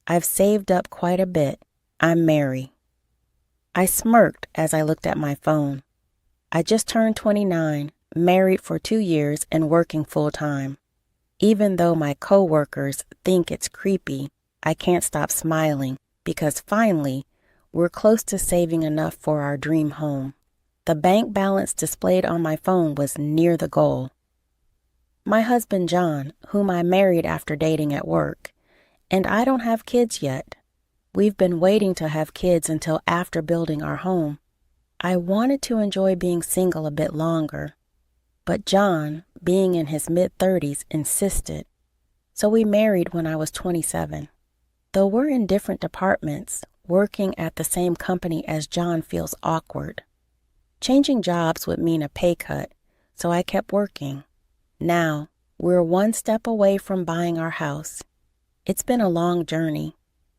I've saved up quite a bit. I'm Mary. I smirked as I looked at my phone. I just turned 29, married for 2 years and working full-time. Even though my coworkers think it's creepy, I can't stop smiling because finally, we're close to saving enough for our dream home. The bank balance displayed on my phone was near the goal. My husband John, whom I married after dating at work, and I don't have kids yet. We've been waiting to have kids until after building our home. I wanted to enjoy being single a bit longer, but John, being in his mid-30s, insisted. So we married when I was 27. Though we're in different departments, working at the same company as John feels awkward. Changing jobs would mean a pay cut, so I kept working. Now, we're one step away from buying our house. It's been a long journey.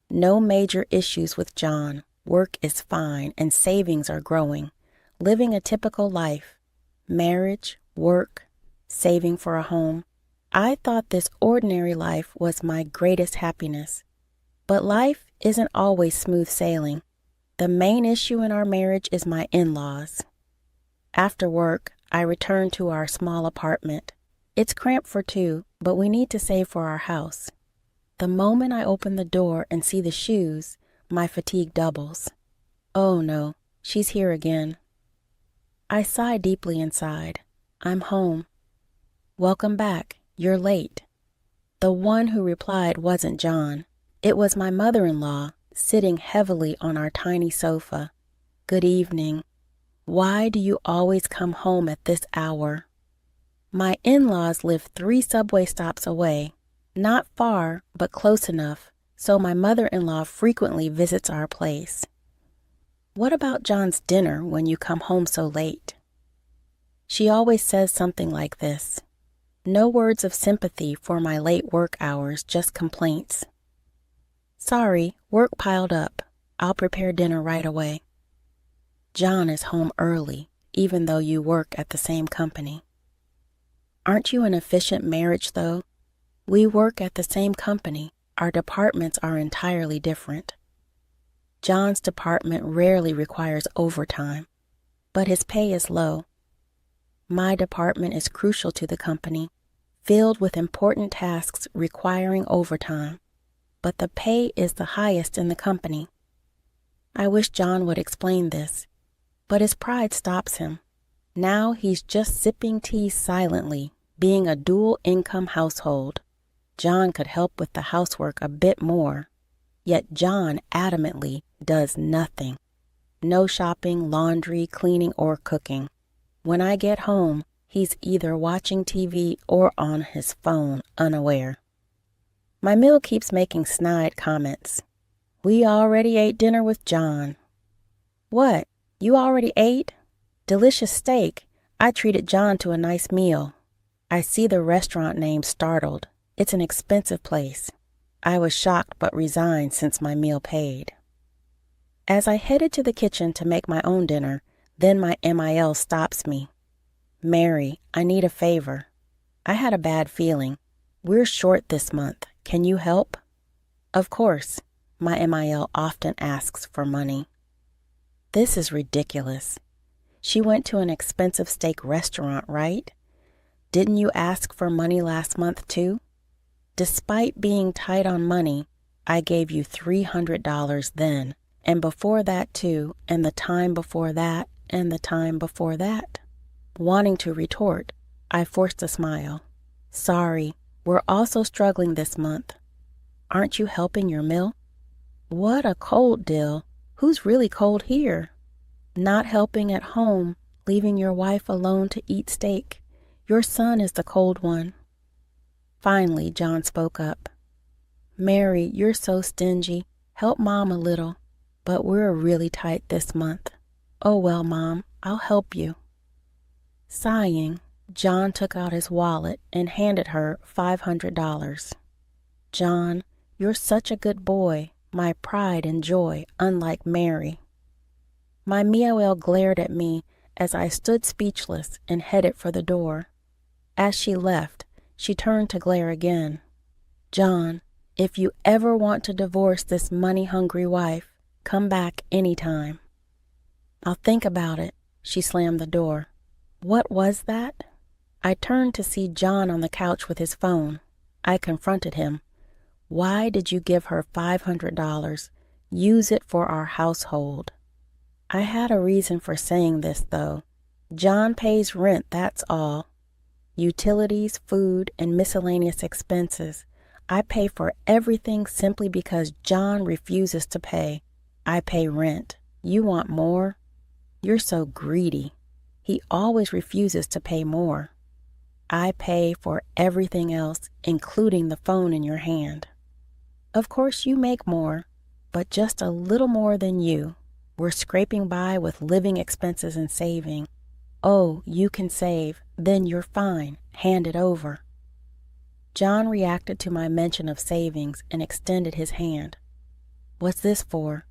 No major issues with John. Work is fine and savings are growing. Living a typical life. Marriage, work, saving for a home. I thought this ordinary life was my greatest happiness. But life isn't always smooth sailing. The main issue in our marriage is my in-laws. After work, I return to our small apartment. It's cramped for two, but we need to save for our house. The moment I open the door and see the shoes, my fatigue doubles. Oh no, she's here again. I sigh deeply inside. I'm home. Welcome back. You're late. The one who replied wasn't John. It was my mother-in-law, sitting heavily on our tiny sofa. Good evening. Why do you always come home at this hour? My in-laws live 3 subway stops away. Not far, but close enough, so my mother-in-law frequently visits our place. What about John's dinner when you come home so late? She always says something like this. No words of sympathy for my late work hours, just complaints. Sorry, work piled up. I'll prepare dinner right away. John is home early, even though you work at the same company. Aren't you an efficient marriage, though? We work at the same company. Our departments are entirely different. John's department rarely requires overtime, but his pay is low. My department is crucial to the company, filled with important tasks requiring overtime, but the pay is the highest in the company. I wish John would explain this, but his pride stops him. Now he's just sipping tea silently, being a dual-income household. John could help with the housework a bit more, yet John adamantly does nothing. No shopping, laundry, cleaning, or cooking. When I get home, he's either watching TV or on his phone, unaware. My meal keeps making snide comments. We already ate dinner with John. What? You already ate? Delicious steak. I treated John to a nice meal. I see the restaurant name startled. It's an expensive place. I was shocked but resigned since my meal paid. As I headed to the kitchen to make my own dinner, then my MIL stops me. Mary, I need a favor. I had a bad feeling. We're short this month. Can you help? Of course. My MIL often asks for money. This is ridiculous. She went to an expensive steak restaurant, right? Didn't you ask for money last month too? Despite being tight on money, I gave you $300 then, and before that too, and the time before that, and the time before that. Wanting to retort, I forced a smile. Sorry, we're also struggling this month. Aren't you helping your mill? What a cold deal. Who's really cold here? Not helping at home, leaving your wife alone to eat steak. Your son is the cold one. Finally, John spoke up. Mary, you're so stingy. Help Mom a little. But we're really tight this month. Oh well, Mom, I'll help you. Sighing, John took out his wallet and handed her $500. John, you're such a good boy, my pride and joy, unlike Mary. My MIL glared at me as I stood speechless and headed for the door. As she left, she turned to glare again. John, If you ever want to divorce this money-hungry wife, come back anytime. I'll think about it. She slammed the door. What was that? I turned to see John on the couch with his phone. I confronted him. Why did you give her $500? Use it for our household. I had a reason for saying this, though. John pays rent, that's all. Utilities, food, and miscellaneous expenses. I pay for everything simply because John refuses to pay. I pay rent. You want more? You're so greedy. He always refuses to pay more. I pay for everything else, including the phone in your hand. Of course you make more, but just a little more than you. We're scraping by with living expenses and saving. Oh, you can save, then you're fine. Hand it over. John reacted to my mention of savings and extended his hand. What's this for?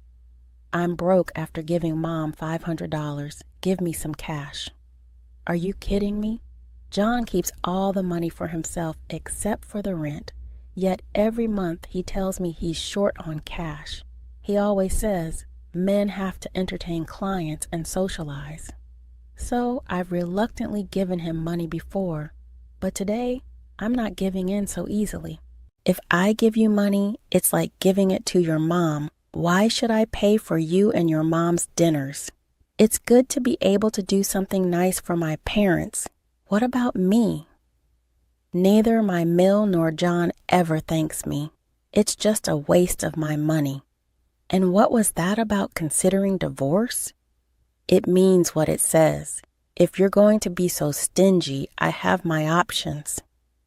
I'm broke after giving Mom $500. Give me some cash. Are you kidding me? John keeps all the money for himself except for the rent, yet every month he tells me he's short on cash. He always says men have to entertain clients and socialize. So I've reluctantly given him money before, but today I'm not giving in so easily. If I give you money, it's like giving it to your mom. Why should I pay for you and your mom's dinners? It's good to be able to do something nice for my parents. What about me? Neither my Mill nor John ever thanks me. It's just a waste of my money. And what was that about considering divorce? It means what it says. If you're going to be so stingy, I have my options.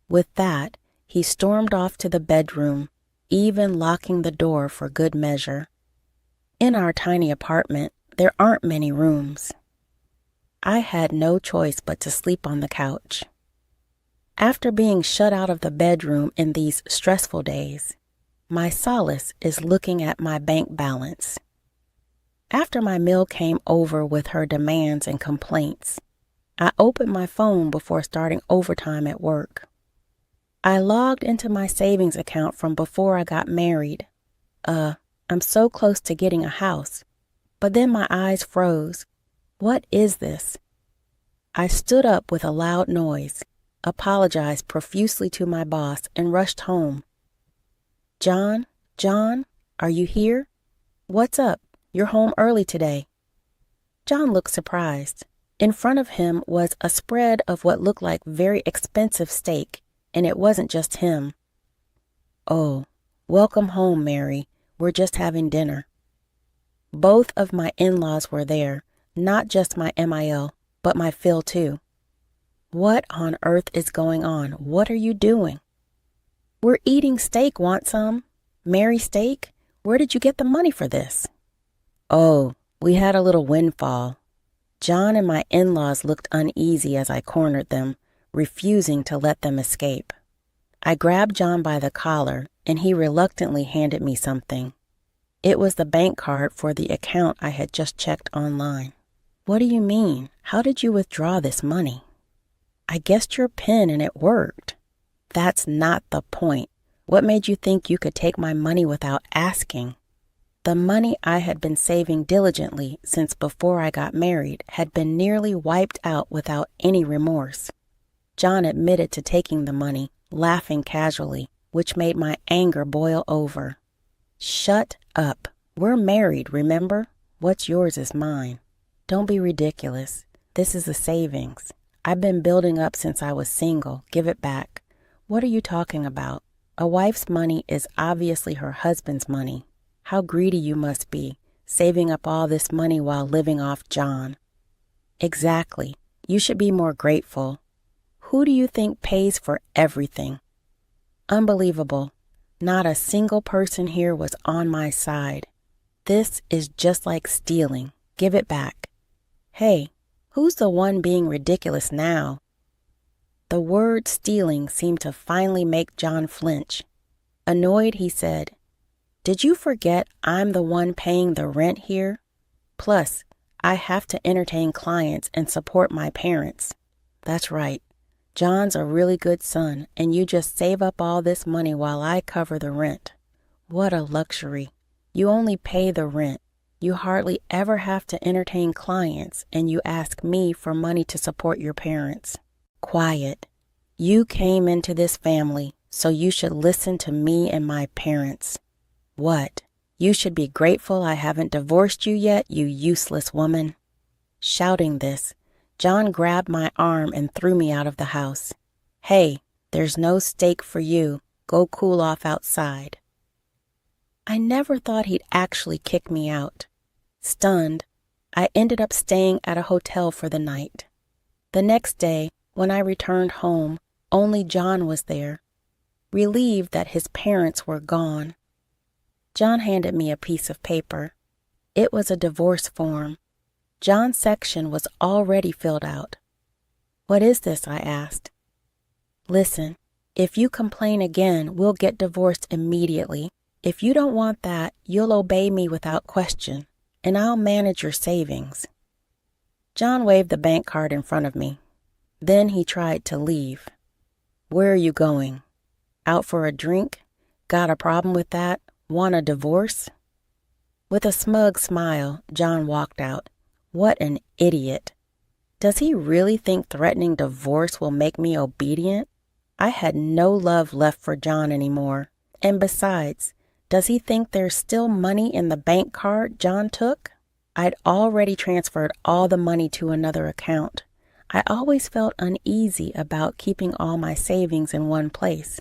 With that, he stormed off to the bedroom, even locking the door for good measure. In our tiny apartment, there aren't many rooms. I had no choice but to sleep on the couch. After being shut out of the bedroom in these stressful days, my solace is looking at my bank balance. After my Mill came over with her demands and complaints, I opened my phone before starting overtime at work. I logged into my savings account from before I got married. I'm so close to getting a house. But then my eyes froze. What is this? I stood up with a loud noise, apologized profusely to my boss, and rushed home. John, are you here? What's up? You're home early today. John looked surprised. In front of him was a spread of what looked like very expensive steak, and it wasn't just him. Oh, welcome home, Mary. We're just having dinner. Both of my in-laws were there, not just my MIL, but my Phil too. What on earth is going on? What are you doing? We're eating steak, want some? Mary steak? Where did you get the money for this? Oh, we had a little windfall. John and my in-laws looked uneasy as I cornered them, refusing to let them escape. I grabbed John by the collar, and he reluctantly handed me something. It was the bank card for the account I had just checked online. What do you mean? How did you withdraw this money? I guessed your PIN and it worked. That's not the point. What made you think you could take my money without asking? The money I had been saving diligently since before I got married had been nearly wiped out without any remorse. John admitted to taking the money, laughing casually, which made my anger boil over. Shut up. We're married, remember? What's yours is mine. Don't be ridiculous. This is a savings. I've been building up since I was single. Give it back. What are you talking about? A wife's money is obviously her husband's money. How greedy you must be, saving up all this money while living off John. Exactly. You should be more grateful. Who do you think pays for everything? Unbelievable. Not a single person here was on my side. This is just like stealing. Give it back. Hey, who's the one being ridiculous now? The word stealing seemed to finally make John flinch. Annoyed, he said, "Did you forget I'm the one paying the rent here? Plus, I have to entertain clients and support my parents." That's right. John's a really good son, and you just save up all this money while I cover the rent. What a luxury. You only pay the rent. You hardly ever have to entertain clients, and you ask me for money to support your parents. Quiet. You came into this family, so you should listen to me and my parents. What? You should be grateful I haven't divorced you yet, you useless woman. Shouting this, John grabbed my arm and threw me out of the house. Hey, there's no steak for you. Go cool off outside. I never thought he'd actually kick me out. Stunned, I ended up staying at a hotel for the night. The next day, when I returned home, only John was there, relieved that his parents were gone. John handed me a piece of paper. It was a divorce form. John's section was already filled out. What is this? I asked. Listen, if you complain again, we'll get divorced immediately. If you don't want that, you'll obey me without question, and I'll manage your savings. John waved the bank card in front of me. Then he tried to leave. Where are you going? Out for a drink? Got a problem with that? Want a divorce? With a smug smile, John walked out. What an idiot. Does he really think threatening divorce will make me obedient? I had no love left for John anymore. And besides, does he think there's still money in the bank card John took? I'd already transferred all the money to another account. I always felt uneasy about keeping all my savings in one place.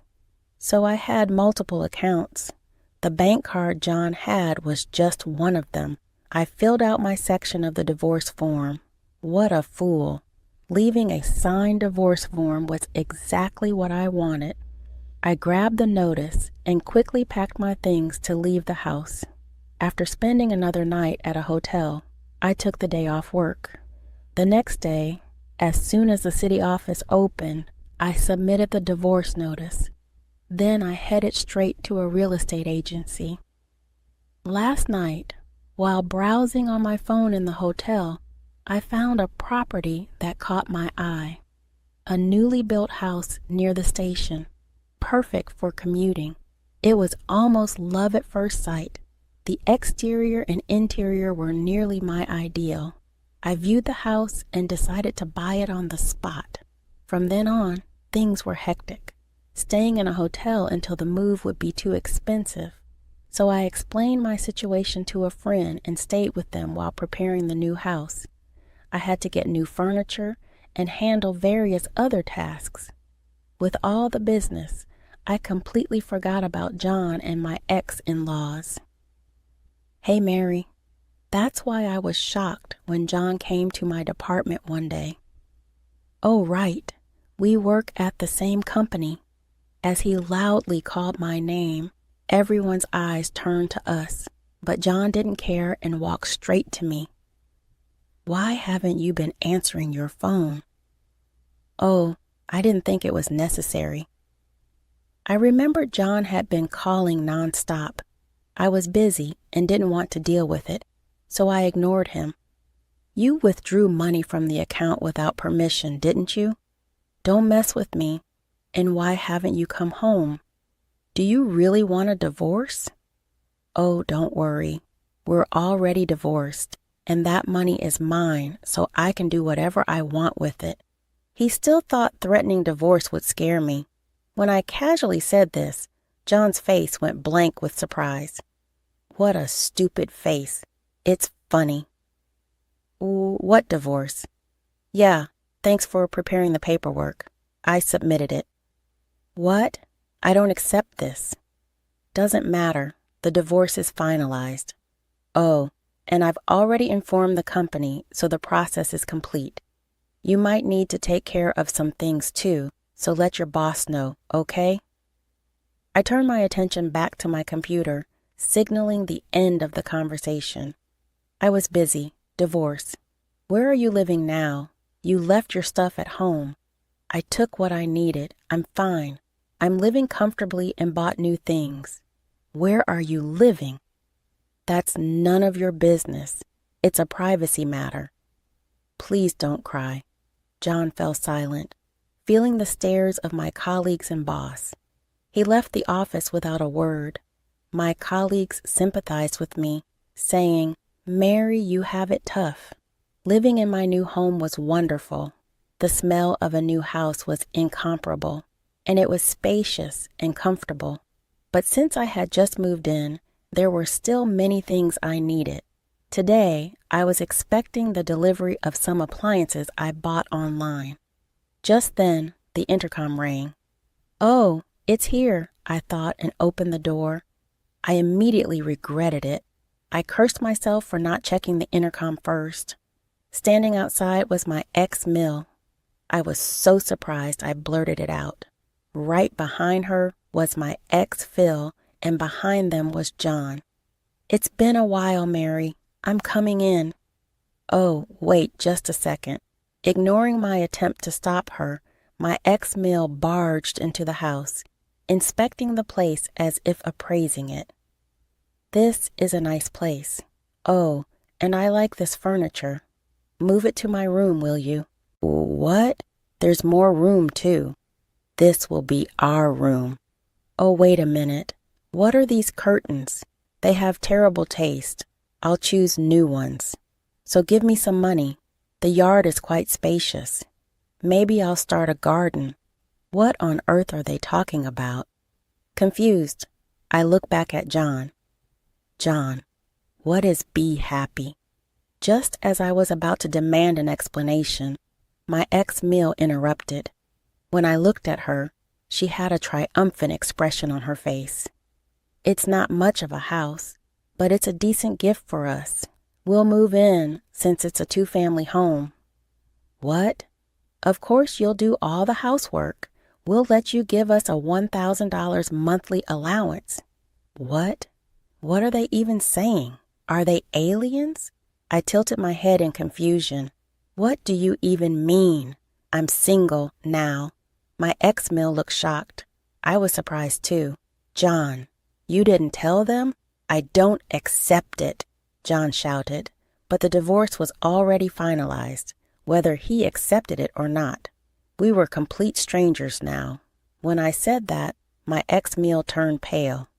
So I had multiple accounts. The bank card John had was just one of them. I filled out my section of the divorce form. What a fool. Leaving a signed divorce form was exactly what I wanted. I grabbed the notice and quickly packed my things to leave the house. After spending another night at a hotel, I took the day off work. The next day, as soon as the city office opened, I submitted the divorce notice. Then I headed straight to a real estate agency. Last night, while browsing on my phone in the hotel, I found a property that caught my eye. A newly built house near the station, perfect for commuting. It was almost love at first sight. The exterior and interior were nearly my ideal. I viewed the house and decided to buy it on the spot. From then on, things were hectic. Staying in a hotel until the move would be too expensive. So I explained my situation to a friend and stayed with them while preparing the new house. I had to get new furniture and handle various other tasks. With all the business, I completely forgot about John and my ex-in-laws. Hey, Mary. That's why I was shocked when John came to my department one day. Oh, right. We work at the same company. As he loudly called my name, everyone's eyes turned to us, but John didn't care and walked straight to me. Why haven't you been answering your phone? Oh, I didn't think it was necessary. I remembered John had been calling nonstop. I was busy and didn't want to deal with it, so I ignored him. You withdrew money from the account without permission, didn't you? Don't mess with me. And why haven't you come home? Do you really want a divorce? Oh, don't worry. We're already divorced, and that money is mine, so I can do whatever I want with it. He still thought threatening divorce would scare me. When I casually said this, John's face went blank with surprise. What a stupid face. It's funny. What divorce? Yeah, thanks for preparing the paperwork. I submitted it. What? I don't accept this. Doesn't matter. The divorce is finalized. Oh, and I've already informed the company, so the process is complete. You might need to take care of some things too, so let your boss know, okay? I turned my attention back to my computer, signaling the end of the conversation. I was busy. Divorce. Where are you living now? You left your stuff at home. I took what I needed. I'm fine. I'm living comfortably and bought new things. Where are you living? That's none of your business. It's a privacy matter. Please don't cry. John fell silent, feeling the stares of my colleagues and boss. He left the office without a word. My colleagues sympathized with me, saying, "Mary, you have it tough." Living in my new home was wonderful. The smell of a new house was incomparable, and it was spacious and comfortable. But since I had just moved in, there were still many things I needed. Today, I was expecting the delivery of some appliances I bought online. Just then, the intercom rang. "Oh, it's here," I thought and opened the door. I immediately regretted it. I cursed myself for not checking the intercom first. Standing outside was my ex-Mill. I was so surprised I blurted it out. Right behind her was my ex-Phil, and behind them was John. "It's been a while, Mary. I'm coming in." Oh, wait just a second. Ignoring my attempt to stop her, my ex-Mill barged into the house, inspecting the place as if appraising it. "This is a nice place. Oh, and I like this furniture. Move it to my room, will you?" "What? There's more room, too." "This will be our room." "Oh, wait a minute. What are these curtains? They have terrible taste. I'll choose new ones. So give me some money. The yard is quite spacious. Maybe I'll start a garden." What on earth are they talking about? Confused, I look back at John. "John, what is be happy?" Just as I was about to demand an explanation, my ex-Mill interrupted. When I looked at her, she had a triumphant expression on her face. "It's not much of a house, but it's a decent gift for us. We'll move in since it's a two-family home." "What? Of course you'll do all the housework. We'll let you give us a $1,000 monthly allowance." What? What are they even saying? Are they aliens? I tilted my head in confusion. What do you even mean? I'm single now. My ex-Mill looked shocked. I was surprised too. "John, you didn't tell them?" "I don't accept it," John shouted. But the divorce was already finalized, whether he accepted it or not. We were complete strangers now. When I said that, my ex-Mill turned pale.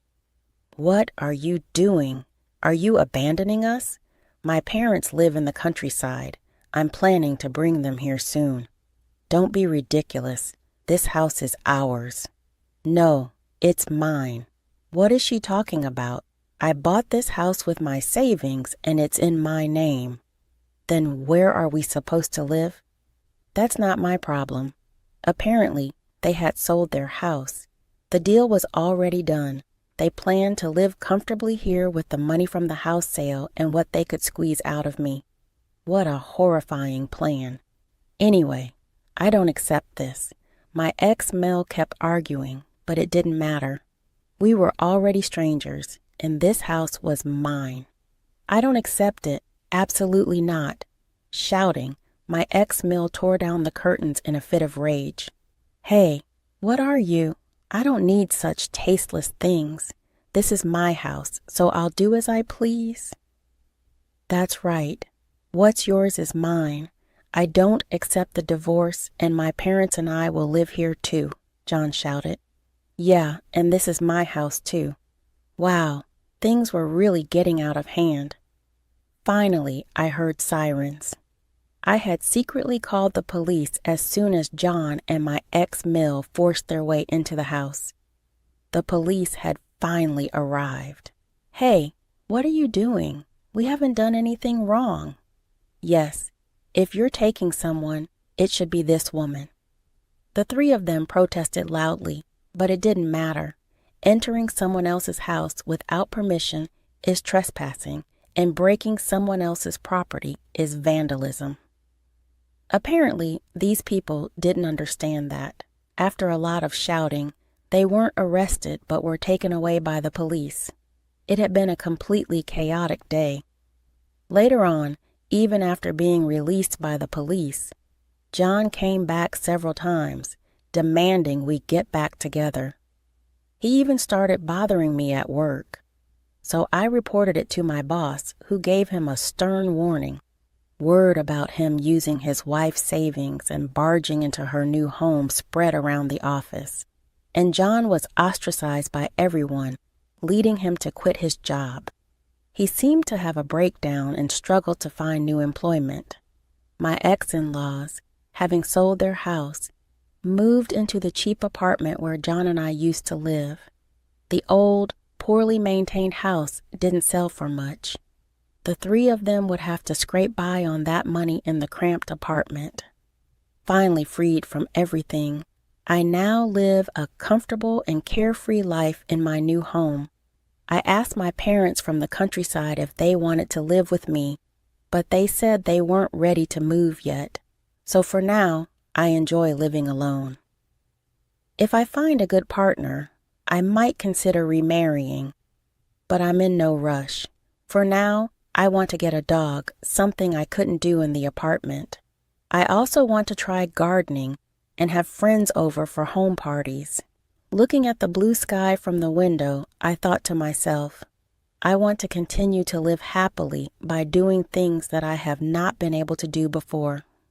"What are you doing? Are you abandoning us? My parents live in the countryside. I'm planning to bring them here soon." "Don't be ridiculous. This house is ours." "No, it's mine." What is she talking about? I bought this house with my savings and it's in my name. Then where are we supposed to live? That's not my problem. Apparently, they had sold their house. The deal was already done. They planned to live comfortably here with the money from the house sale and what they could squeeze out of me. What a horrifying plan. Anyway, I don't accept this. My ex-Mel kept arguing, but it didn't matter. We were already strangers, and this house was mine. "I don't accept it. Absolutely not." Shouting, my ex-Mel tore down the curtains in a fit of rage. "Hey, what are you? I don't need such tasteless things. This is my house, so I'll do as I please." "That's right. What's yours is mine. I don't accept the divorce, and my parents and I will live here too," John shouted. "Yeah, and this is my house too." Wow, things were really getting out of hand. Finally, I heard sirens. I had secretly called the police as soon as John and my ex-Mill forced their way into the house. The police had finally arrived. "Hey, what are you doing? We haven't done anything wrong." "Yes, if you're taking someone, it should be this woman." The three of them protested loudly, but it didn't matter. Entering someone else's house without permission is trespassing, and breaking someone else's property is vandalism. Apparently, these people didn't understand that. After a lot of shouting, they weren't arrested but were taken away by the police. It had been a completely chaotic day. Later on, even after being released by the police, John came back several times, demanding we get back together. He even started bothering me at work. So I reported it to my boss, who gave him a stern warning. Word about him using his wife's savings and barging into her new home spread around the office, and John was ostracized by everyone, leading him to quit his job. He seemed to have a breakdown and struggled to find new employment. My ex-in-laws, having sold their house, moved into the cheap apartment where John and I used to live. The old, poorly maintained house didn't sell for much. The three of them would have to scrape by on that money in the cramped apartment. Finally freed from everything, I now live a comfortable and carefree life in my new home. I asked my parents from the countryside if they wanted to live with me, but they said they weren't ready to move yet. So for now, I enjoy living alone. If I find a good partner, I might consider remarrying, but I'm in no rush. For now, I want to get a dog, something I couldn't do in the apartment. I also want to try gardening and have friends over for home parties. Looking at the blue sky from the window, I thought to myself, I want to continue to live happily by doing things that I have not been able to do before.